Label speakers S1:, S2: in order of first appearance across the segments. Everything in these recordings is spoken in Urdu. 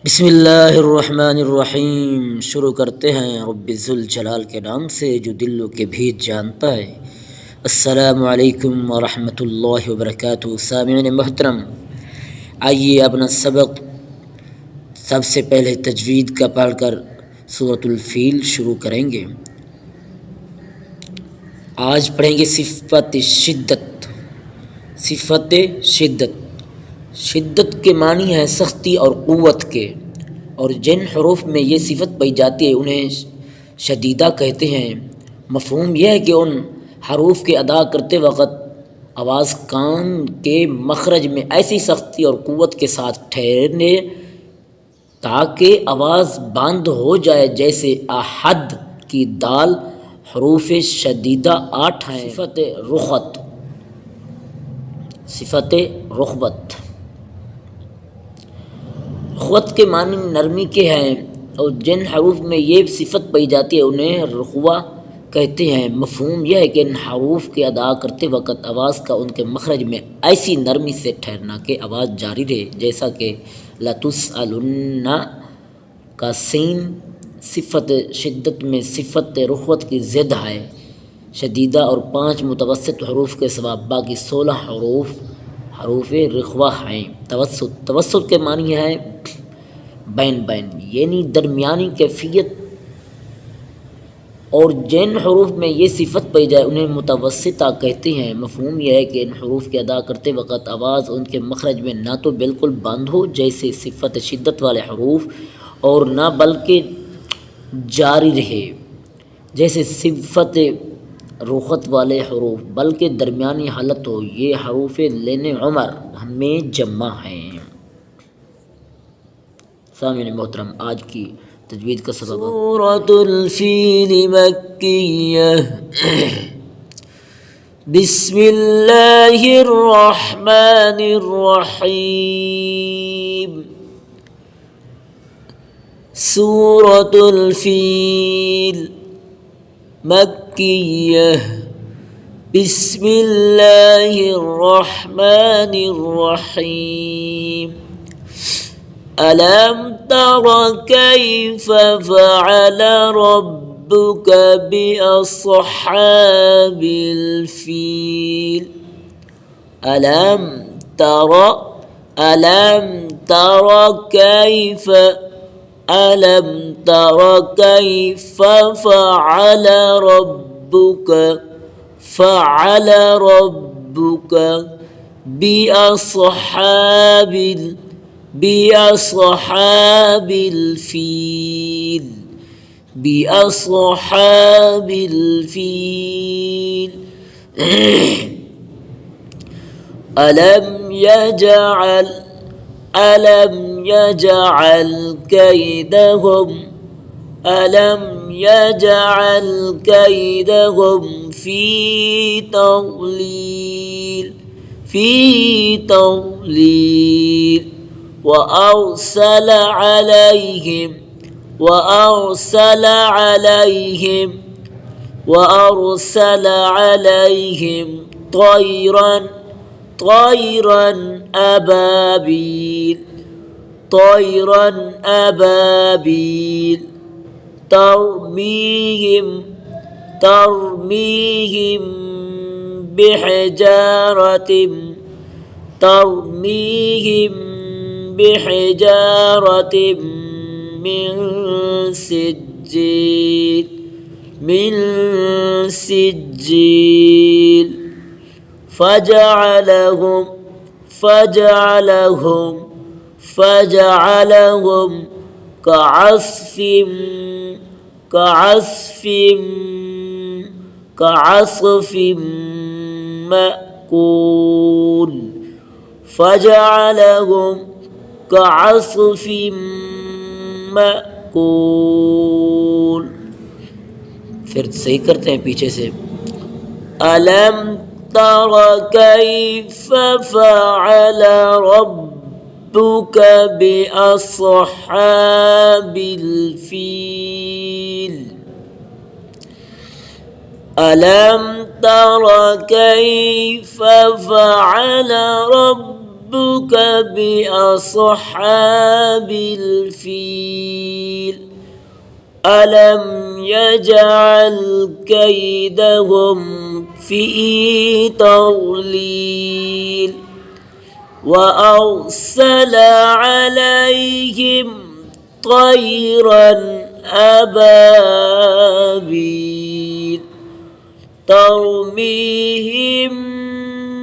S1: بسم اللہ الرحمن الرحیم۔ شروع کرتے ہیں رب ذوالجلال کے نام سے جو دلوں کے بھید جانتا ہے۔ السلام علیکم ورحمۃ اللہ وبرکاتہ۔ سامعین محترم، آئیے اپنا سبق سب سے پہلے تجوید کا پڑھ کر سورۃ الفیل شروع کریں گے۔ آج پڑھیں گے صفت شدت۔ صفت شدت، شدت کے معنی ہے سختی اور قوت کے، اور جن حروف میں یہ صفت پائی جاتی ہے انہیں شدیدہ کہتے ہیں۔ مفہوم یہ ہے کہ ان حروف کے ادا کرتے وقت آواز کان کے مخرج میں ایسی سختی اور قوت کے ساتھ ٹھہرنے تاکہ آواز بند ہو جائے، جیسے احد کی دال۔ حروف شدیدہ 8 ہیں۔ صفت رخت، صفت رخبت، رخوت کے معنی نرمی کے ہیں، اور جن حروف میں یہ صفت پائی جاتی ہے انہیں رخوہ کہتے ہیں۔ مفہوم یہ ہے کہ ان حروف کے ادا کرتے وقت آواز کا ان کے مخرج میں ایسی نرمی سے ٹھہرنا کہ آواز جاری رہے، جیسا کہ لَتُسْأَلُنَّ کا سین صفت شدت میں صفت رخوت کی ضد ہے۔ شدیدہ اور 5 متوسط حروف کے سوا باقی 16 حروف رخوہ ہیں۔ توسط کے معنی ہے بین بین، یعنی درمیانی کیفیت، اور جن حروف میں یہ صفت پائی جائے انہیں متوسطہ کہتے ہیں۔ مفہوم یہ ہے کہ ان حروف کے ادا کرتے وقت آواز ان کے مخرج میں نہ تو بالکل بند ہو جیسے صفت شدت والے حروف، اور نہ بلکہ جاری رہے جیسے صفت رخت والے حروف، بلکہ درمیانی حالت ہو۔ یہ حروف لین عمر میں جمع ہیں۔ سامعین محترم، آج کی تجوید کا سبق سورۃ الفیل مکیہ۔ بسم اللہ الرحمن الرحیم۔ سورۃ الفیل مکیہ۔ بسم اللہ الرحمن الرحیم۔ ألم تر كيف فعل ربك بأصحاب الفيل؟ ألم تر كيف فعل ربك بأصحاب الفيل؟ ألم يجعل كيدهم في تضليل وأرسل عليهم طيرا أبابيل ترميهم بحجارة من سجيل فجعلهم كعصف مأكول پھر صحیح کرتے ہیں پیچھے سے۔ ألم تر كيف فعل ربك بأصحاب الفيل؟ ألم تر كيف فعل ربك ربك بأصحاب الفيل ألم يجعل كيدهم في تضليل وأرسل عليهم طيرا أبابيل ترميهم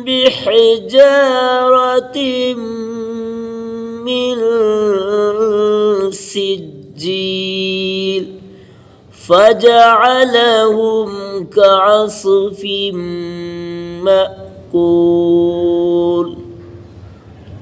S1: بحجارة من سجيل فجعلهم كعصف مأكول